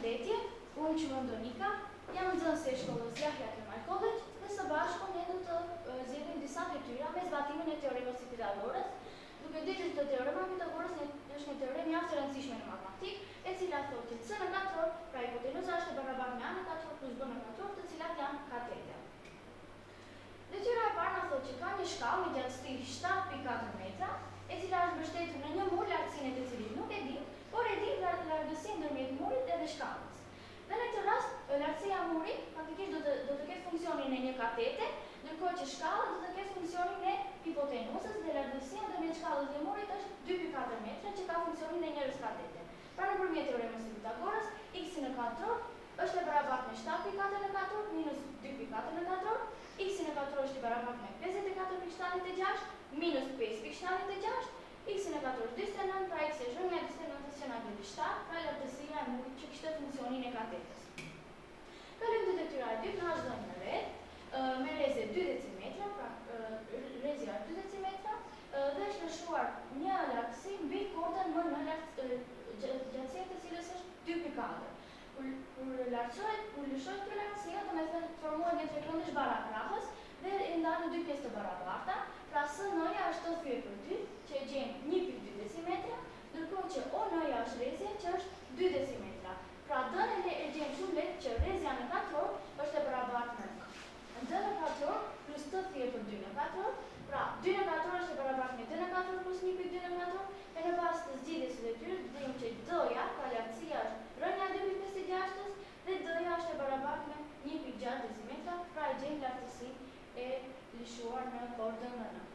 përshëndetje, unë që më Ndonika, jam nxënëse e shkollës Yahya Kemal College dhe së bashku ne do të zgjedhim disa detyra me zbatimin e teoremës së Pitagorës. Duke ditur se teorema e Pitagorës është një teoremë mjaft e rëndësishme në matematikë, e cila thotë që c në katror, pra hipotenuza është e barabartë me a në katror plus b në katror, të cilat janë katete. Detyra e parë na thotë që ka një shkallë me gjatësi 7.4 metra, e cila është mbështetur në një mur lartësinë e të cilit nuk e dim, por e dim largësinë ndërmjet murit edhe shkallës. Dhe në këtë rast, lartësia e murit faktikisht do të ketë funksionin e një katete, ndërkohë që shkalla do të ketë funksionin e hipotenuzës dhe largësia ndërmjet shkallës dhe murit është 2.4 metra që ka funksionin e njërës katete. Pra nëpërmjet teoremës së Pitagorës, x në katror është e barabartë me 7.4 në katror minus 2.4 në katror, x në katror është e barabartë me 54.76 minus 5.76, x në katror është 29, pra x është rënja 29 që na bën 7, pra lartësia e murit që kishte funksionin e katetës. Kalojmë te detyra e dytë, na është dhënë një rreth me rrezë 2 decimetra, pra rrezja është 2 decimetra dhe është lëshuar një lartësi mbi kotën më në gjatësia e të cilës është 2.4. Kur lëshohet kjo lartësia, domethënë formohet një trekëndësh barakrahës dhe e ndan në dy pjesë të barabarta, pra SN-ja është 80/2, që e gjejmë 1.2 decimetra, ndërkohë që ON-ja është rrezja që është 2 decimetra. Pra D-n e gjejmë shumë lehtë që rrezja në katror është e barabartë me D në katror plus T/2 në katror, pra 2 në katror është e barabartë me D në katror plus 1.2 në katror, e në bazë të zgjidhjes së detyrës dimë që D-ja, pra lartësia është rënja 2.56 dhe D-ja është e barabartë me 1.6 decimetra, pra e gjejmë lartësinë e lëshuar në ordër në